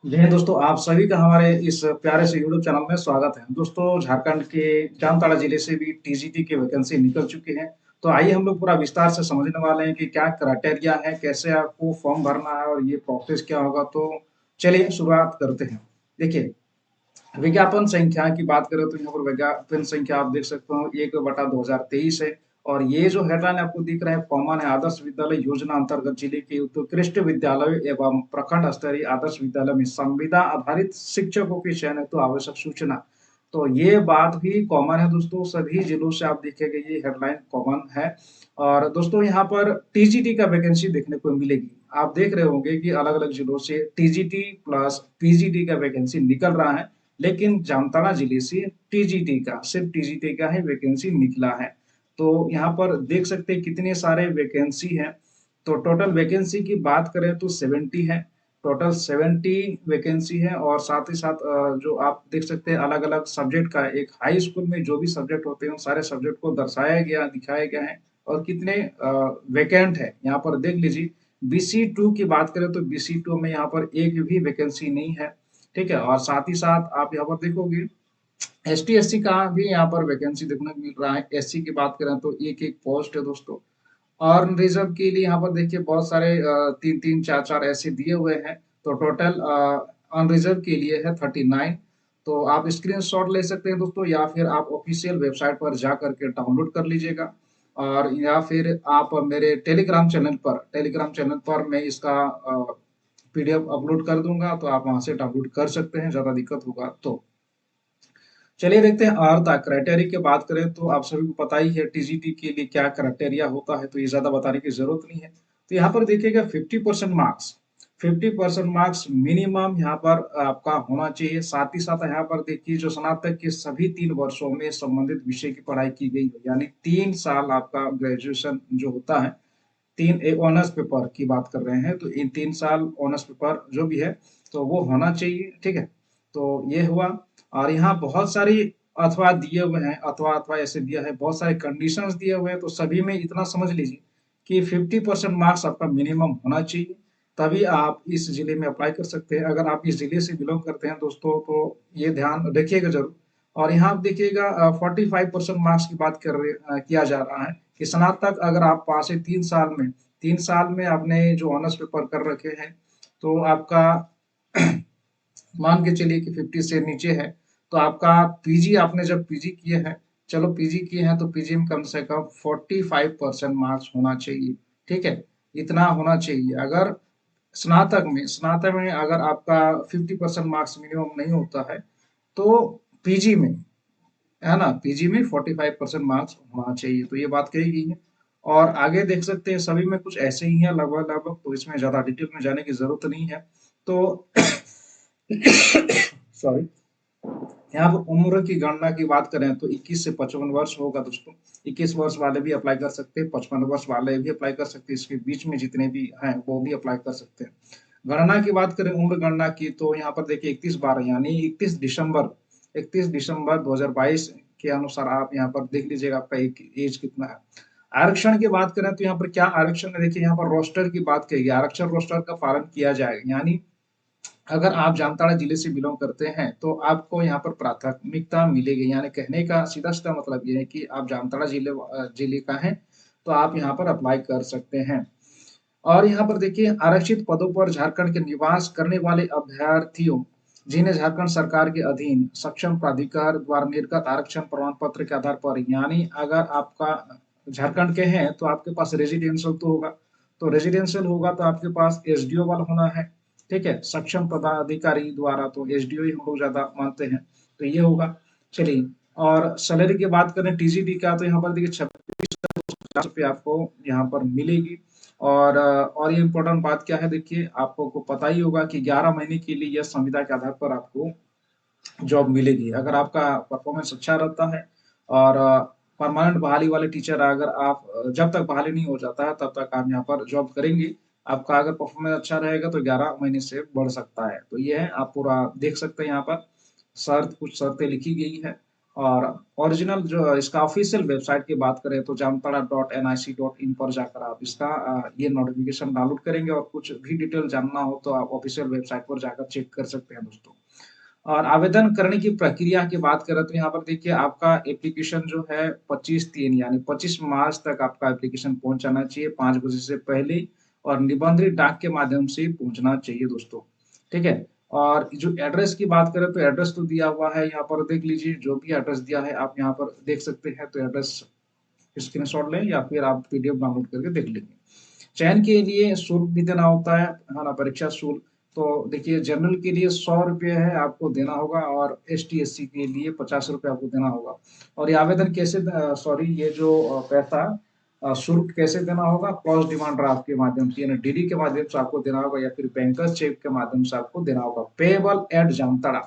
जी हाँ दोस्तों, आप सभी का हमारे इस प्यारे से यूट्यूब चैनल में स्वागत है। दोस्तों, झारखंड के जामताड़ा जिले से भी टीजीटी की वैकेंसी निकल चुकी है। तो आइए हम लोग पूरा विस्तार से समझने वाले हैं कि क्या क्राइटेरिया है, कैसे आपको फॉर्म भरना है और ये प्रोसेस क्या होगा। तो चलिए शुरुआत करते हैं। देखिए, विज्ञापन संख्या की बात करें तो यहाँ पर विज्ञापन संख्या आप देख सकते हो 1/2023 है। और ये जो हेडलाइन आपको दिख रहा है, कॉमन है आदर्श विद्यालय योजना अंतर्गत जिले के उत्कृष्ट विद्यालय एवं प्रखंड स्तरीय आदर्श विद्यालय में संविदा आधारित शिक्षकों की चयन हेतु आवश्यक सूचना। तो ये बात भी कॉमन है दोस्तों, सभी जिलों से आप देखेंगे ये हेडलाइन कॉमन है। और दोस्तों, यहाँ पर टीजीटी का वैकेंसी देखने को मिलेगी। आप देख रहे होंगे कि अलग अलग जिलों से टीजीटी प्लस पीजीटी का वैकेंसी निकल रहा है, लेकिन जामताड़ा जिले से टीजीटी का, सिर्फ टीजीटी का ही वैकेंसी निकला है। तो यहाँ पर देख सकते हैं कितने सारे वैकेंसी हैं। तो टोटल वैकेंसी की बात करें तो 70 है। टोटल 70 वैकेंसी है। और साथ ही साथ जो आप देख सकते हैं अलग अलग सब्जेक्ट का, एक हाई स्कूल में जो भी सब्जेक्ट होते हैं सारे सब्जेक्ट को दर्शाया गया, दिखाया गया है। और कितने वैकेंट है यहाँ पर देख लीजिए। BC2 की बात करें तो BC2 में यहाँ पर एक भी वैकेंसी नहीं है। ठीक है। और साथ ही साथ आप यहाँ पर देखोगे ST SC का भी यहाँ पर वैकेंसी देखने को मिल रहा है। SC की बात करें तो एक एक पोस्ट है दोस्तों। और रिजर्व के लिए यहाँ पर देखिए बहुत सारे तीन तीन चार चार ऐसे दिए हुए हैं। तो टोटल अनरिजर्व के लिए है 39। तो आप स्क्रीनशॉट ले सकते हैं दोस्तों, या फिर आप ऑफिशियल वेबसाइट पर जा करके डाउनलोड कर लीजिएगा। और या फिर आप मेरे टेलीग्राम चैनल पर मैं इसका PDF अपलोड कर दूंगा, तो आप वहां से डाउनलोड कर सकते हैं, ज्यादा दिक्कत होगा तो। चलिए देखते हैं अर्हता क्राइटेरिया की बात करें तो आप सभी को पता ही है टीजीटी के लिए क्या क्राइटेरिया होता है, तो ये ज्यादा बताने की जरूरत नहीं है। तो यहाँ पर देखिएगा 50% मार्क्स मिनिमम यहाँ पर आपका होना चाहिए। साथ ही साथ यहाँ पर देखिए जो स्नातक के सभी 3 वर्षों में संबंधित विषय की पढ़ाई की गई हो, यानी 3 साल आपका ग्रेजुएशन जो होता है, तीन एक ऑनर्स पेपर की बात कर रहे हैं, तो इन 3 साल ऑनर्स पेपर जो भी है तो वो होना चाहिए। ठीक है। तो ये हुआ। और यहाँ बहुत सारी अथवा दिए हुए हैं, अथवा अथवा ऐसे दिया है, बहुत सारे कंडीशंस दिए हुए हैं। तो सभी में इतना समझ लीजिए कि 50% मार्क्स आपका मिनिमम होना चाहिए, तभी आप इस जिले में अप्लाई कर सकते हैं। अगर आप इस जिले से बिलोंग करते हैं दोस्तों, तो ये ध्यान रखिएगा जरूर। और यहाँ आप देखिएगा 45% मार्क्स की बात किया जा रहा है कि स्नातक अगर आप पास है 3 साल में, 3 साल में आपने जो ऑनर्स पेपर कर रखे हैं, तो आपका मान के चलिए कि 50 से नीचे है, तो आपका पीजी, आपने जब पीजी किए हैं, चलो पीजी किए हैं, तो पीजी में कम से कम 45% मार्क्स होना चाहिए। ठीक है। इतना होना चाहिए। अगर स्नातक में अगर आपका 50% मार्क्स मिनिमम नहीं होता है, तो पीजी में, है ना, पीजी में 45% मार्क्स होना चाहिए। तो ये बात कही गई है। और आगे देख सकते हैं सभी में कुछ ऐसे ही है लगभग लगभग, तो इसमें ज्यादा डिटेल में जाने की जरूरत नहीं है। तो सॉरी। यहाँ पर उम्र की गणना की बात करें तो 21 से 55 वर्ष होगा दोस्तों। 21 वर्ष वाले भी अप्लाई कर सकते हैं, 55 वर्ष वाले भी अप्लाई कर सकते हैं, इसके बीच में जितने भी हैं वो भी अप्लाई कर सकते हैं। गणना की बात करें उम्र गणना की, तो यहाँ पर देखिए 31/12 यानी 31 दिसंबर 2022 के अनुसार आप यहाँ पर देख लीजिएगा आपका एक एज कितना है। आरक्षण की बात करें तो यहाँ पर क्या आरक्षण है, देखिए यहाँ पर रोस्टर की बात कही गई, आरक्षण रोस्टर का पालन किया जाएगा। यानी अगर आप जामताड़ा जिले से बिलोंग करते हैं तो आपको यहाँ पर प्राथमिकता मिलेगी। यानी कहने का सीधा सीधा मतलब ये है कि आप जामताड़ा जिले का है, तो आप यहाँ पर अप्लाई कर सकते हैं। और यहाँ पर देखिए आरक्षित पदों पर झारखंड के निवास करने वाले अभ्यर्थियों जिन्हें झारखंड सरकार के अधीन सक्षम प्राधिकार द्वारा निर्गत आरक्षण प्रमाण पत्र के आधार पर, यानी अगर आपका झारखंड के हैं तो आपके पास रेजिडेंशियल तो होगा, तो रेजिडेंशियल होगा तो आपके पास एसडीओ वाला होना है। ठीक है। सक्षम पदाधिकारी द्वारा, तो एसडीओ ही हम लोग ज्यादा मानते हैं, तो ये होगा। चलिए। और सैलरी की बात करें टीजीटी का, तो यहाँ पर देखिए 26,000 आपको यहाँ पर मिलेगी। और ये इम्पोर्टेंट बात क्या है, देखिए आपको को पता ही होगा कि 11 महीने के लिए यह संविदा के आधार पर आपको जॉब मिलेगी, अगर आपका परफॉर्मेंस अच्छा रहता है। और परमानेंट बहाली वाले टीचर, अगर आप जब तक बहाली नहीं हो जाता है तब तक आप यहाँ पर जॉब करेंगे। आपका अगर परफॉर्मेंस अच्छा रहेगा तो 11 महीने से बढ़ सकता है। तो ये है, आप पूरा देख सकते हैं यहाँ पर कुछ शर्तें लिखी गई है। और ओरिजिनल जो इसका ऑफिशियल वेबसाइट की बात करें तो जामताड़ा.nic.in पर जाकर आप इसका ये नोटिफिकेशन डाउनलोड करेंगे और कुछ भी डिटेल जानना हो तो आप ऑफिशियल वेबसाइट पर जाकर चेक कर सकते हैं दोस्तों। और आवेदन करने की प्रक्रिया की बात करें तो यहाँ पर देखिए आपका एप्लीकेशन जो है 25/3 यानी 25 मार्च तक आपका एप्लीकेशन पहुंच जाना चाहिए 5 बजे से पहले और निबंधित डाक के माध्यम से पहुंचना चाहिए दोस्तों। ठीक है। और जो एड्रेस की बात करें तो एड्रेस तो दिया हुआ है यहाँ पर देख लीजिए जो भी एड्रेस दिया है आप यहाँ पर देख सकते हैं तो एड्रेस स्क्रीनशॉट लें या फिर आप पीडीएफ डाउनलोड करके देख लेंगे। चयन के लिए शुल्क भी देना होता है ना परीक्षा शुल्क। तो देखिए जनरल के लिए 100 रुपये है आपको देना होगा और एस टी एस सी के लिए 50 रुपये आपको देना होगा। और ये आवेदन कैसे सॉरी ये जो पैसा शुल्क कैसे देना होगा क्रॉस डिमांड ड्राफ्ट के माध्यम से यानी डीडी के माध्यम से आपको देना होगा या फिर बैंकर्स चेक के माध्यम से आपको देना होगा। पेएबल एट जामताड़ा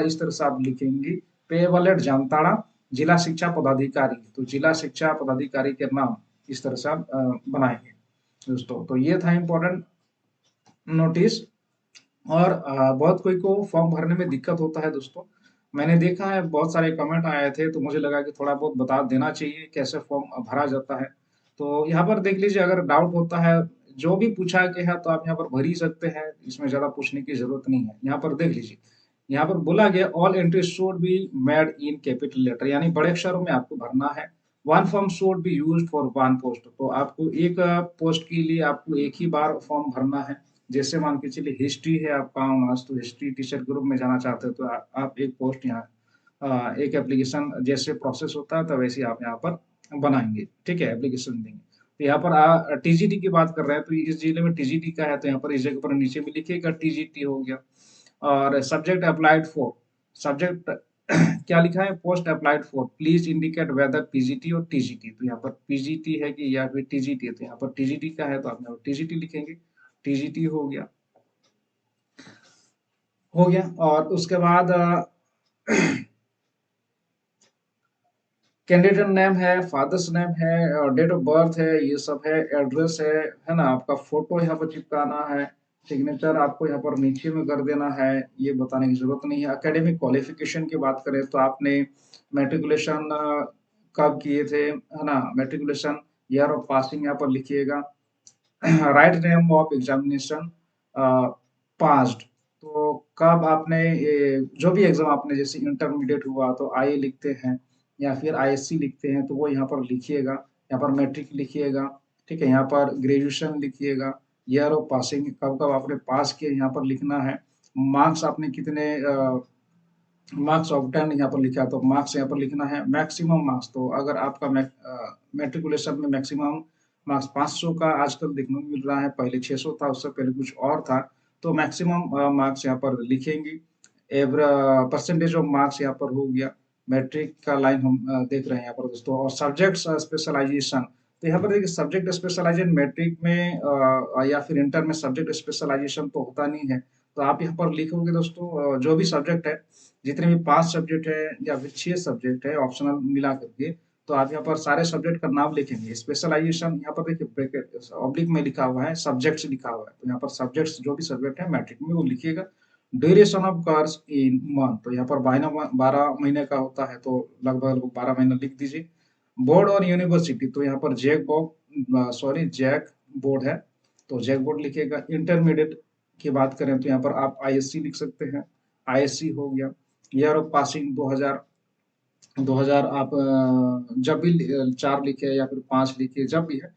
इस तरह से आप लिखेंगे पेएबल एट जामताड़ा जिला शिक्षा पदाधिकारी तो जिला शिक्षा पदाधिकारी के नाम इस तरह से आप बनाएंगे दोस्तों। तो ये था इम्पोर्टेंट नोटिस। और बहुत कोई को फॉर्म भरने में दिक्कत होता है दोस्तों। मैंने देखा है बहुत सारे कमेंट आए थे तो मुझे लगा कि थोड़ा बहुत बता देना चाहिए कैसे फॉर्म भरा जाता है। तो यहाँ पर देख लीजिए अगर डाउट होता है जो भी पूछा गया है तो आप यहाँ पर भर ही सकते हैं इसमें ज्यादा पूछने की जरूरत नहीं है। यहाँ पर देख लीजिए यहाँ पर बोला गया all entry should be made in capital letter यानी बड़े अक्षरों में आपको भरना है। One form should be use for one post तो आपको एक पोस्ट के लिए आपको एक ही बार फॉर्म भरना है। जैसे मान के चलिए हिस्ट्री है आपका ऑनर्स तो हिस्ट्री टीचर ग्रुप में जाना चाहते हैं तो आप एक पोस्ट यहाँ एक एप्लीकेशन जैसे प्रोसेस होता है तो वैसे आप यहाँ पर बनाएंगे। ठीक है एप्लीकेशन देंगे। तो यहाँ पर टीजीटी की बात कर रहे हैं तो इस जिले में टीजीटी का है तो यहाँ पर इस जगह पर नीचे में लिखिएगा टीजीटी हो गया। और सब्जेक्ट अप्लाइड फॉर सब्जेक्ट क्या लिखा है post applied for please indicate whether PGT और टीजीटी तो यहाँ पर पीजीटी है कि या फिर टीजीटी है तो यहाँ पर टीजीटी का है तो आप यहाँ पर टीजीटी लिखेंगे। टीजीटी हो गया और उसके बाद कैंडिडेट नेम है फादर्स नेम है डेट ऑफ बर्थ है ये सब है एड्रेस है ना आपका फोटो यहाँ पर चिपकाना है। सिग्नेचर आपको यहाँ पर नीचे में कर देना है ये बताने की जरूरत नहीं है। एकेडमिक क्वालिफिकेशन की बात करें तो आपने मेट्रिकुलेशन कब किए थे है ना मेट्रिकुलेशन ईयर ऑफ पासिंग यहाँ पर लिखिएगा। Write name of examination passed तो कब आपने जो भी एग्जाम आपने जैसे इंटरमीडिएट हुआ तो आई लिखते हैं या फिर आईएससी लिखते हैं तो वो यहाँ पर लिखिएगा। यहाँ पर मैट्रिक लिखिएगा। ठीक है यहाँ पर ग्रेजुएशन लिखिएगा। ईयर ऑफ पासिंग कब कब आपने पास किए यहाँ पर लिखना है। मार्क्स आपने कितने मार्क्स ऑफ 10 यहाँ पर लिखा है तो मार्क्स यहाँ पर लिखना है। मैक्सिमम मार्क्स तो अगर आपका मेट्रिकुलेशन में मैक्सिमम मार्क्स 500 का आजकल देखने को मिल रहा है पहले 600 था उससे पहले कुछ और था तो मैक्सिमम मार्क्स यहाँ पर लिखेंगे। परसेंटेज ऑफ मार्क्स यहाँ पर हो गया। मैट्रिक का लाइन हम देख रहे हैं यहाँ पर दोस्तों। और सब्जेक्ट स्पेशलाइजेशन तो यहाँ पर देखिए सब्जेक्ट स्पेशलाइजेशन मैट्रिक में या फिर इंटर में सब्जेक्ट स्पेशलाइजेशन तो होता नहीं है तो आप यहाँ पर लिखोगे दोस्तों जो भी सब्जेक्ट है जितने भी 5 सब्जेक्ट है या फिर 6 सब्जेक्ट है ऑप्शनल मिला करके तो आप यहाँ पर सारे सब्जेक्ट का नाम लिखेंगे। स्पेशलाइजेशन यहाँ पर देखिए ब्रैकेट ऑब्लिक में लिखा हुआ है सब्जेक्ट्स लिखा हुआ है तो यहाँ पर सब्जेक्ट्स जो भी सब्जेक्ट है मैट्रिक में वो लिखिएगा। Duration of course in month तो यहाँ पर 12 महीने का होता है तो लगभग 12 महीना लिख दीजिए। बोर्ड और यूनिवर्सिटी तो यहाँ पर जैक बोर्ड है तो जैक बोर्ड लिखिएगा। इंटरमीडिएट की बात करें तो यहाँ पर आप आईएससी लिख सकते हैं। आईएससी हो गया। ईयर ऑफ पासिंग 2000 आप जब भी 4 लिखे या फिर 5 लिखे जब भी है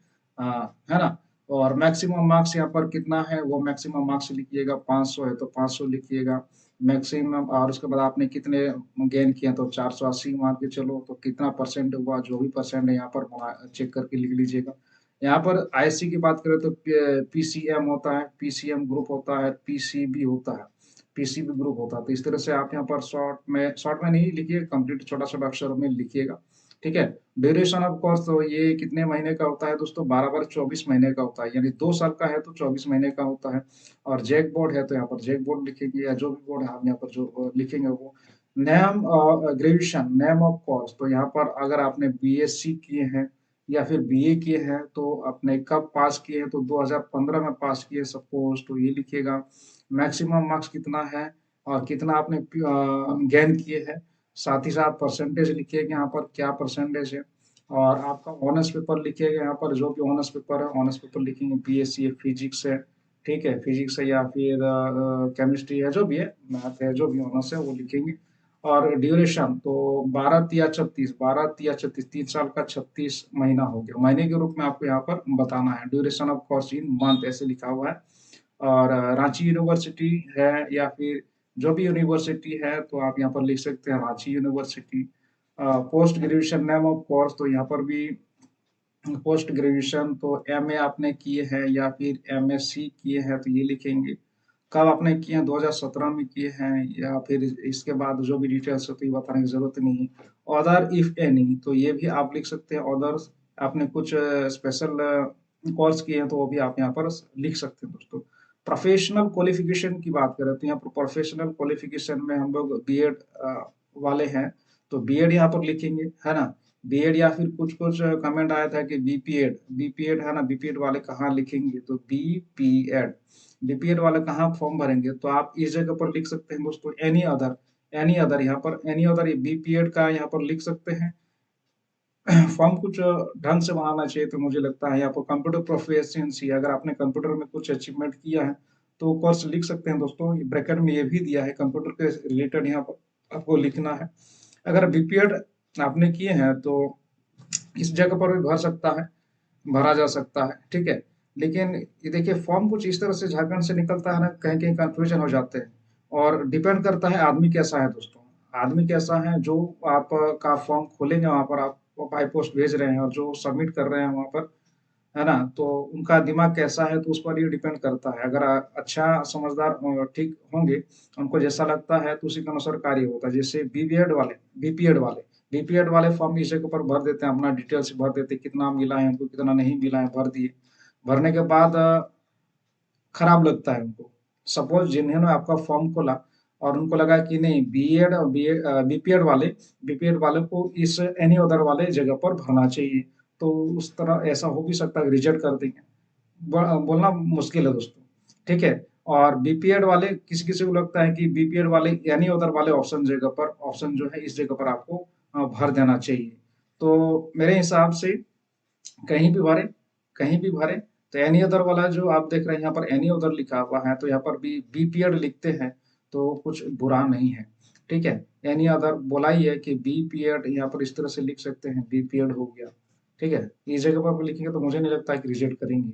ना। और मैक्सिमम मार्क्स यहाँ पर कितना है वो मैक्सिमम मार्क्स लिखिएगा 500 है तो 500 लिखिएगा मैक्सिमम। और उसके बाद आपने कितने गेन किए तो 480 मान के चलो तो कितना परसेंट हुआ जो भी परसेंट है यहाँ पर चेक करके लिख लीजिएगा। यहाँ पर आईएससी की बात करें तो पीसीएम होता है पीसीएम ग्रुप होता है पीसीबी होता है पीसीबी ग्रुप होता है तो इस तरह से आप यहाँ पर शॉर्ट में नहीं लिखिए कंप्लीट छोटा छोटा अक्षरों में लिखिएगा। ठीक है। ड्यूरेशन ऑफ कोर्स तो ये कितने महीने का होता है दोस्तों 12 24 महीने का होता है यानी 2 साल का है तो 24 महीने का होता है। और जैक बोर्ड है तो यहाँ पर जैक बोर्ड लिखेंगे या जो भी बोर्ड है आप यहाँ पर जो लिखेंगे वो name graduation name of course तो यहाँ पर अगर आपने बीएससी किए हैं या फिर बीए किए हैं तो आपने कब पास किए हैं तो 2015 में पास किए सपोज तो ये लिखिएगा। मैक्सिमम मार्क्स कितना है और कितना आपने गेन किए हैं साथ ही साथ परसेंटेज लिखिएगा यहाँ पर क्या परसेंटेज है, और आपका ऑनर्स पेपर लिखिएगा यहाँ पर, जो भी ऑनर्स पेपर है ऑनर्स पेपर लिखेंगे, बीएससी है, फिजिक्स है, ठीक है, फिजिक्स है या फिर केमिस्ट्री है, जो भी है, मैथ है, जो भी ऑनर्स है वो लिखेंगे। और ड्यूरेशन तो 12 या 36 3 साल का 36 महीना हो गया, महीने के रूप में आपको यहाँ पर बताना है। Duration of course in month ऐसे लिखा हुआ है। और रांची यूनिवर्सिटी है या फिर जो भी यूनिवर्सिटी है तो आप यहाँ पर लिख सकते हैं Ranchi university. Post graduation name of course तो यहाँ पर भी पोस्ट ग्रेजुएशन तो एमए आपने किए हैं या फिर एमएससी किए हैं तो ये लिखेंगे। कब आपने किए हैं, 2017 में किए हैं या फिर इसके बाद जो भी डिटेल्स होती है बताने की जरूरत नहीं है। अदर इफ एनी तो ये भी आप लिख सकते हैं, अदर्स आपने कुछ स्पेशल कोर्स किए हैं तो वो भी आप यहाँ पर लिख सकते हैं दोस्तों। प्रोफेशनल क्वालिफिकेशन की बात करें तो यहाँ पर प्रोफेशनल क्वालिफिकेशन में हम लोग बीएड वाले हैं तो बीएड यहाँ पर लिखेंगे, है ना। बीएड या फिर कुछ कुछ कमेंट आया था कि बीपीएड, बीपीएड है ना, बीपीएड वाले कहाँ लिखेंगे, तो बीपीएड, बीपीएड वाले कहाँ फॉर्म भरेंगे, तो आप इस जगह पर लिख सकते हैं दोस्तों एनी अदर, एनी अदर यहाँ पर एनी अदर बीपीएड का यहाँ पर लिख सकते हैं। फॉर्म कुछ ढंग से बनाना चाहिए तो मुझे लगता है यहाँ पर कंप्यूटर प्रोफिशिएंसी, अगर आपने कंप्यूटर में कुछ अचीवमेंट किया है तो कोर्स लिख सकते हैं दोस्तों। ब्रैकेट में ये भी दिया है कंप्यूटर के रिलेटेड यहाँ पर आपको लिखना है। अगर बीपीएड आपने किए हैं तो इस जगह पर भी भर सकता है, भरा जा सकता है, ठीक है। लेकिन ये देखिए फॉर्म कुछ इस तरह से झारखंड से निकलता है ना, कहीं कहीं कंफ्यूजन हो जाते हैं। और डिपेंड करता है आदमी कैसा है दोस्तों, आदमी कैसा है, जो आप का फॉर्म खोलेंगे वहां पर आप बाई पोस्ट भेज रहे हैं और जो सबमिट कर रहे हैं वहां पर, है ना, तो उनका दिमाग कैसा है तो उस पर ये डिपेंड करता है। अगर अच्छा समझदार ठीक होंगे, उनको जैसा लगता है तो उसी के अनुसार कार्य होता है। जैसे बीपीएड वाले फॉर्म इस जगह पर भर देते हैं, अपना डिटेल्स भर देते हैं, कितना मिला है उनको, कितना नहीं मिला है, भर दिए। भरने के बाद खराब लगता है उनको। सपोज जिन्होंने आपका फॉर्म खोला और उनको लगा कि नहीं बीएड और बीपीएड वाले को इस एनी अदर वाले जगह पर भरना चाहिए, तो उस तरह ऐसा हो भी सकता है रिजेक्ट कर देंगे। बोलना मुश्किल है दोस्तों, ठीक है। और बीपीएड वाले किसी किसी को लगता है कि बीपीएड वाले यानी अदर वाले ऑप्शन जगह पर, ऑप्शन जो है इस जगह पर आपको भर देना चाहिए। तो मेरे हिसाब से कहीं भी भरे, कहीं भी भरे, तो एनी अदर वाला जो आप देख रहे हैं यहाँ पर एनी अदर लिखा हुआ है तो यहाँ पर भी बीपीएड लिखते हैं तो कुछ बुरा नहीं है, ठीक है। एनी अदर बोला ही है कि बीपीएड यहाँ पर इस तरह से लिख सकते हैं, बीपीएड हो गया, ठीक है। इस जगह पर लिखेंगे तो मुझे नहीं लगता है कि रिजेक्ट करेंगे,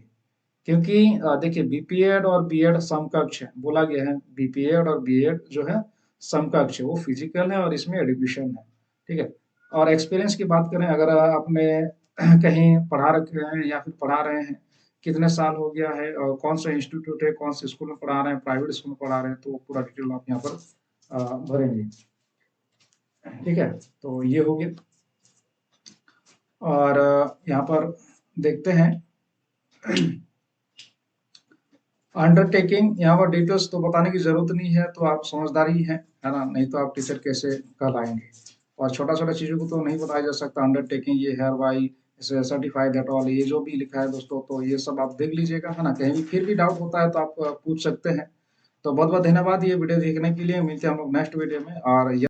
क्योंकि देखिए बीपीएड और बीएड समकक्ष है, बोला गया है बीपीएड और बीएड जो है समकक्ष है, वो फिजिकल है और इसमें एडुकेशन है, ठीक है। और एक्सपीरियंस की बात करें, अगर आपने कहीं पढ़ा रखे हैं या फिर पढ़ा रहे हैं, कितने साल हो गया है और कौन सा इंस्टीट्यूट है, कौन से स्कूल में पढ़ा रहे हैं, प्राइवेट स्कूल में पढ़ा रहे हैं, तो पूरा डिटेल आप यहाँ पर भरेंगे, ठीक है। तो ये हो गया। और यहाँ पर देखते हैं अंडरटेकिंग, यहाँ पर डिटेल्स तो बताने की जरूरत नहीं है, तो आप समझदार ही हैं, है ना, नहीं तो आप टीचर कैसे कहलाएंगे। और छोटा छोटा चीजों को तो नहीं बताया जा सकता, अंडरटेकिंग ये है भाई, सर्टिफाइड दैट ऑल, ये जो भी लिखा है दोस्तों तो ये सब आप देख लीजिएगा, है ना। कहीं भी फिर भी डाउट होता है तो आप पूछ सकते हैं। तो बहुत बहुत धन्यवाद ये वीडियो देखने के लिए, मिलते हैं हम लोग नेक्स्ट वीडियो में। और